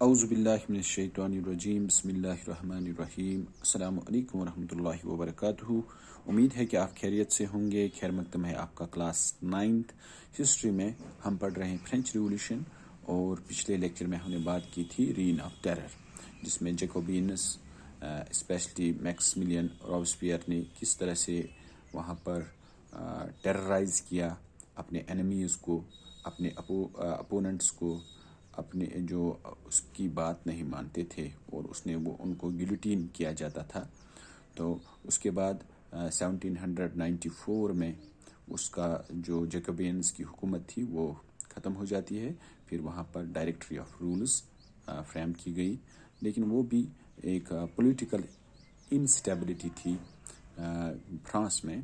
اعوذ باللہ من الشیطان الرجیم، بسم اللہ الرحمن الرحیم، السلام علیکم ورحمۃ اللہ وبرکاتہ۔ امید ہے کہ آپ خیریت سے ہوں گے۔ خیر مقدم ہے آپ کا کلاس 9th ہسٹری میں ہم پڑھ رہے ہیں فرینچ ریولیوشن، اور پچھلے لیکچر میں ہم نے بات کی تھی رین آف ٹیرر، جس میں جیکوبینس اسپیشلی میکسیملین رابسپیئر نے کس طرح سے وہاں پر ٹیررائز کیا اپنے انیمیز کو، اپنے اپوننٹس کو، اپنے جو اس کی بات نہیں مانتے تھے، اور اس نے ان کو گلیٹین کیا جاتا تھا۔ تو اس کے بعد 1794 میں اس کا جو جیکوبینس کی حکومت تھی وہ ختم ہو جاتی ہے۔ پھر وہاں پر ڈائریکٹری آف رولز فریم کی گئی، لیکن وہ بھی ایک پولیٹیکل انسٹیبلٹی تھی فرانس میں۔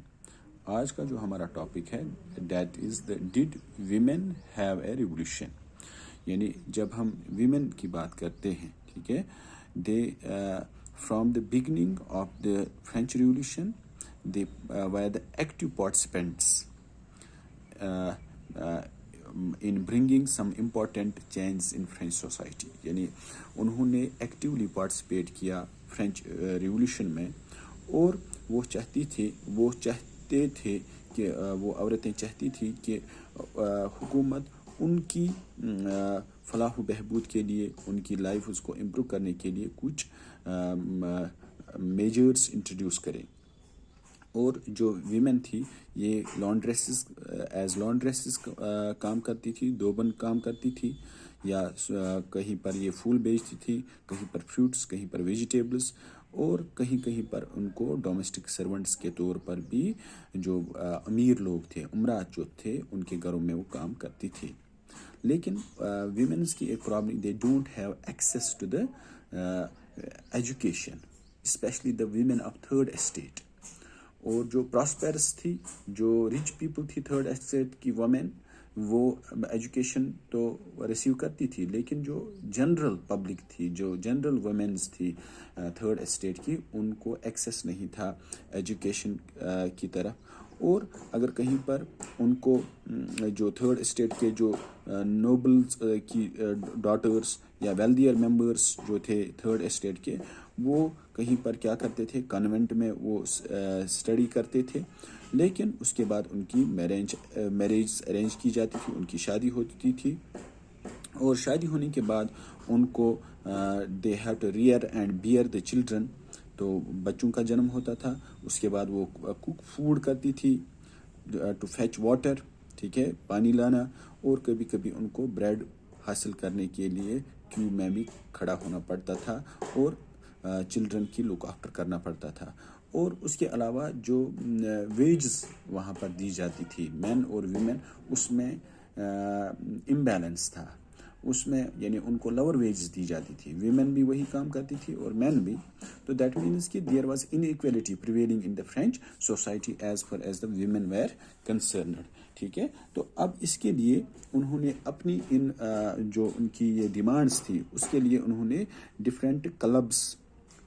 آج کا جو ہمارا ٹاپک ہے that is did women have a revolution, یعنی جب ہم ویمن کی بات کرتے ہیں، ٹھیک ہے، they from the beginning of the French revolution they were the active participants in bringing some important changes in French society, یعنی انہوں نے ایکٹیولی پارٹیسپیٹ کیا فرینچ ریولیوشن میں، اور وہ چاہتے تھے کہ وہ عورتیں چاہتی تھی کہ حکومت ان کی فلاح و بہبود کے لیے، ان کی لائف اس کو امپروو کرنے کے لیے کچھ میجرز انٹروڈیوس کریں۔ اور جو ویمن تھی یہ ایز لانڈریسز کام کرتی تھی، دوبن کام کرتی تھی، یا کہیں پر یہ پھول بیچتی تھی، کہیں پر فروٹس، کہیں پر ویجیٹیبلز، اور کہیں پر ان کو ڈومیسٹک سرونٹس کے طور پر بھی جو امیر لوگ تھے، امراء جو تھے، ان کے گھروں میں وہ کام کرتی تھی۔ لیکن ویمنس کی ایک problem, they don't have access to the education, especially the women of third estate. اور جو پراسپیرس تھی، جو رچ پیپل تھی تھرڈ اسٹیٹ کی وومین، وہ ایجوکیشن تو ریسیو کرتی تھی، لیکن جو جنرل پبلک تھی، جو جنرل وومینز تھی تھرڈ اسٹیٹ کی، ان کو ایکسیس نہیں تھا ایجوکیشن کی طرف۔ اور اگر کہیں پر ان کو جو تھرڈ اسٹیٹ کے جو نوبلز کی ڈاٹرز یا ویلدیئر ممبرس جو تھے تھرڈ اسٹیٹ کے، وہ کہیں پر کیا کرتے تھے، کانوینٹ میں وہ اسٹڈی کرتے تھے، لیکن اس کے بعد ان کی میریج ارینج کی جاتی تھی، ان کی شادی ہوتی تھی، اور شادی ہونے کے بعد ان کو they have to rear and bear the children, تو بچوں کا جنم ہوتا تھا۔ اس کے بعد وہ کوک فوڈ کرتی تھی، ٹو فیچ واٹر، ٹھیک ہے، پانی لانا، اور کبھی کبھی ان کو بریڈ حاصل کرنے کے لیے کیو میں بھی کھڑا ہونا پڑتا تھا، اور چلڈرن کی لک آفٹر کرنا پڑتا تھا۔ اور اس کے علاوہ جو ویجز وہاں پر دی جاتی تھی مین اور ویمن، اس میں امبیلنس تھا، اس میں یعنی ان کو لور ویجز دی جاتی تھی، ویمن بھی وہی کام کرتی تھی اور مین بھی۔ تو دیٹ مینس کہ there was in equality prevailing in the French society as far as the women where concerned, ٹھیک ہے۔ تو اب اس کے لیے انہوں نے اپنی جو ان کی یہ ڈیمانڈس تھی، اس کے لیے انہوں نے different clubs,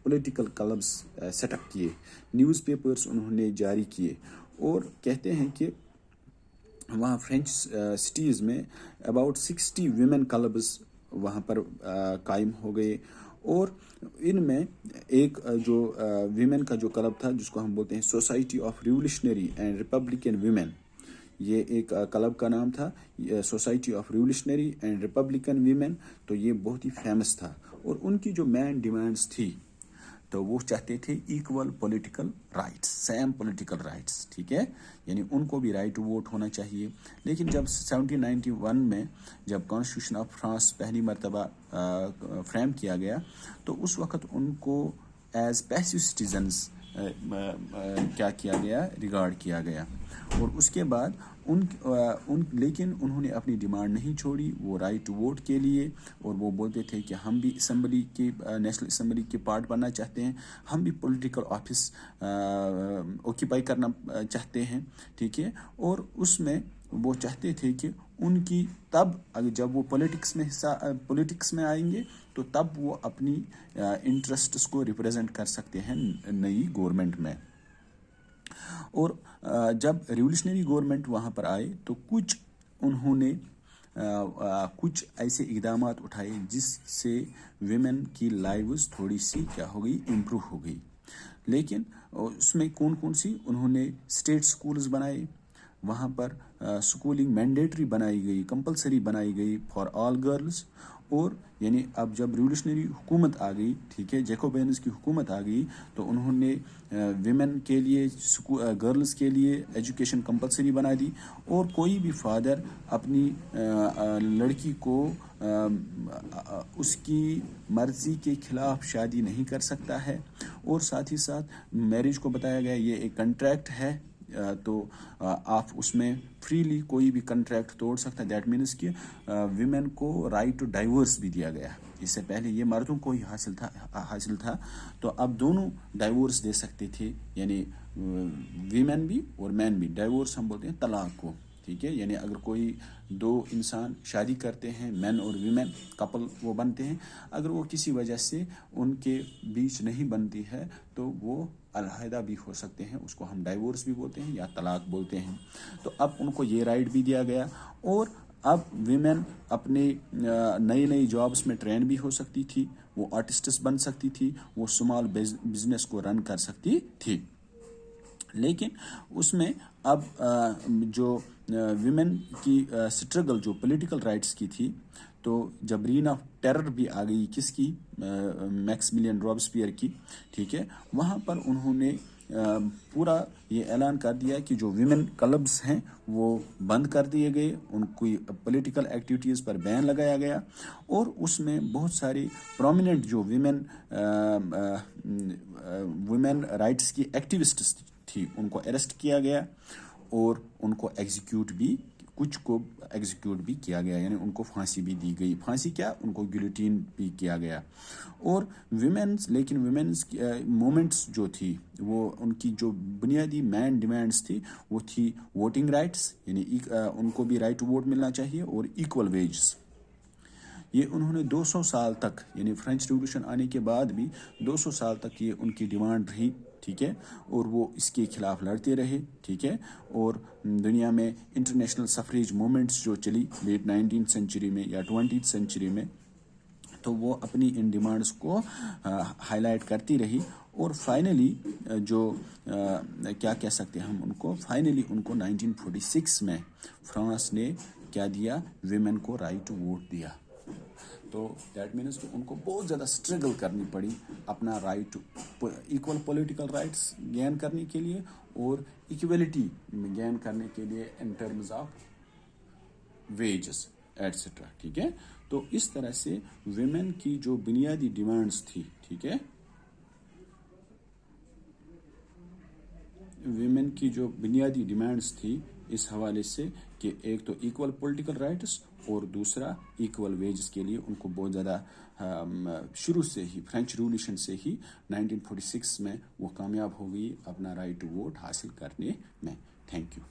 political clubs set up کیے، نیوز پیپرز انہوں نے جاری کیے، اور کہتے ہیں کہ وہاں فرینچ سٹیز میں اباؤٹ 60 ویمن کلبز وہاں پر قائم ہو گئے۔ اور ان میں ایک جو ویمن کا جو کلب تھا، جس کو ہم بولتے ہیں society of revolutionary and Republican women, یہ ایک کلب کا نام تھا، society of revolutionary and Republican women. تو یہ بہت ہی فیمس تھا، اور ان کی جو مین ڈیمانڈس تھی، تو وہ چاہتے تھے equal political rights, same political rights, ٹھیک ہے، یعنی ان کو بھی رائٹ ٹو ووٹ ہونا چاہیے۔ لیکن جب 1791 میں جب کانسٹیٹیوشن آف فرانس پہلی مرتبہ فریم کیا گیا، تو اس وقت ان کو ایز پیسو سٹیزنز کیا گیا، ریگارڈ کیا گیا۔ اور اس کے بعد لیکن انہوں نے اپنی ڈیمانڈ نہیں چھوڑی، وہ رائٹ ٹو ووٹ کے لیے، اور وہ بولتے تھے کہ ہم بھی اسمبلی کی، نیشنل اسمبلی کے پارٹ بننا چاہتے ہیں، ہم بھی پولیٹیکل آفس آکیپائی کرنا چاہتے ہیں، ٹھیک ہے۔ اور اس میں وہ چاہتے تھے کہ ان کی تب جب وہ پولیٹکس میں آئیں گے، تو تب وہ اپنی انٹرسٹس کو ریپریزنٹ کر سکتے ہیں نئی گورنمنٹ میں۔ اور جب ریولیوشنری گورنمنٹ وہاں پر آئے، تو کچھ انہوں نے کچھ ایسے اقدامات اٹھائے جس سے ویمن کی لائیوز تھوڑی سی کیا ہو گئی، امپروو ہو گئی. لیکن اس میں کون کون سی، انہوں نے اسٹیٹ سکولز بنائے، وہاں پر سکولنگ مینڈیٹری بنائی گئی، کمپلسری بنائی گئی فار آل گرلز. اور یعنی اب جب ریولیوشنری حکومت آ گئی، ٹھیک ہے، جیکوبینز کی حکومت آ گئی، تو انہوں نے ویمن کے لیے، گرلز کے لیے ایجوکیشن کمپلسری بنا دی. اور کوئی بھی فادر اپنی لڑکی کو اس کی مرضی کے خلاف شادی نہیں کر سکتا ہے. اور ساتھ ہی ساتھ میرج کو بتایا گیا یہ ایک کنٹریکٹ ہے، تو آپ اس میں فریلی کوئی بھی کنٹریکٹ توڑ سکتا ہے. دیٹ مینس کہ ویمن کو رائٹ ٹو ڈائیورس بھی دیا گیا. اس سے پہلے یہ مردوں کو ہی حاصل تھا، تو اب دونوں ڈائیورس دے سکتے تھے، یعنی ویمن بھی اور مین بھی. ڈائیورس ہم بولتے ہیں طلاق کو، ٹھیک ہے. یعنی اگر کوئی دو انسان شادی کرتے ہیں، مین اور ویمن کپل وہ بنتے ہیں، اگر وہ کسی وجہ سے ان کے بیچ نہیں بنتی ہے تو وہ علیحدہ بھی ہو سکتے ہیں. اس کو ہم ڈائیورس بھی بولتے ہیں یا طلاق بولتے ہیں. تو اب ان کو یہ رائٹ بھی دیا گیا. اور اب ویمن اپنے نئی جابس میں ٹرین بھی ہو سکتی تھی، وہ آرٹسٹس بن سکتی تھی، وہ اسمال بزنس کو رن کر سکتی تھی. لیکن اس میں اب جو ویمن کی سٹرگل جو پولیٹیکل رائٹس کی تھی، تو جب رین آف ٹیرر بھی آ گئی کس کی، میکسیملین رابسپیئر کی، ٹھیک ہے، وہاں پر انہوں نے پورا یہ اعلان کر دیا کہ جو ویمن کلبز ہیں وہ بند کر دیے گئے، ان کی پولیٹیکل ایکٹیویٹیز پر بین لگایا گیا. اور اس میں بہت ساری پرومیننٹ جو ویمن رائٹس کی ایکٹیوسٹس تھی ان کو اریسٹ کیا گیا، اور ان کو کچھ کو ایگزیکیوٹ بھی کیا گیا، یعنی ان کو پھانسی بھی دی گئی. پھانسی کیا، ان کو گلیٹین بھی کیا گیا. اور لیکن ویمنس مومنٹس جو تھی، وہ ان کی جو بنیادی مین ڈیمانڈس تھی وہ تھی ووٹنگ رائٹس، یعنی ان کو بھی رائٹ ٹو ووٹ ملنا چاہیے، اور ایکول ویجز. یہ انہوں نے 200 سال تک، یعنی فرینچ ریولیوشن آنے کے بعد بھی 200 سال تک یہ ان کی ڈیمانڈ رہی، ٹھیک ہے. اور وہ اس کے خلاف لڑتے رہے، ٹھیک ہے. اور دنیا میں انٹرنیشنل سفریج مومنٹس جو چلی لیٹ 19th سینچری میں یا 20th سینچری میں، تو وہ اپنی ان ڈیمانڈس کو ہائی لائٹ کرتی رہی. اور فائنلی جو کیا کہہ سکتے ہیں ہم ان کو، فائنلی ان کو 1946 میں فرانس نے کیا دیا، ویمن کو رائٹ ٹو ووٹ دیا. تو دیٹ مینس کہ ان کو بہت زیادہ اسٹرگل کرنی پڑی اپنا right equal political rights gain کرنے کے لیے، اور ایکویلٹی گین کرنے کے لیے in terms of wages etcetera, ٹھیک ہے. تو اس طرح سے ویمن کی جو بنیادی ڈیمانڈس تھی، ٹھیک ہے، ویمن کی جو بنیادی ڈیمانڈس تھی اس حوالے سے کہ ایک تو ایکول پولیٹیکل رائٹس، اور دوسرا ایکول ویجز کے لیے ان کو بہت زیادہ شروع سے ہی، فرینچ ریولیوشن سے ہی 1946 میں وہ کامیاب ہو گئی اپنا رائٹ ٹو ووٹ حاصل کرنے میں. Thank you.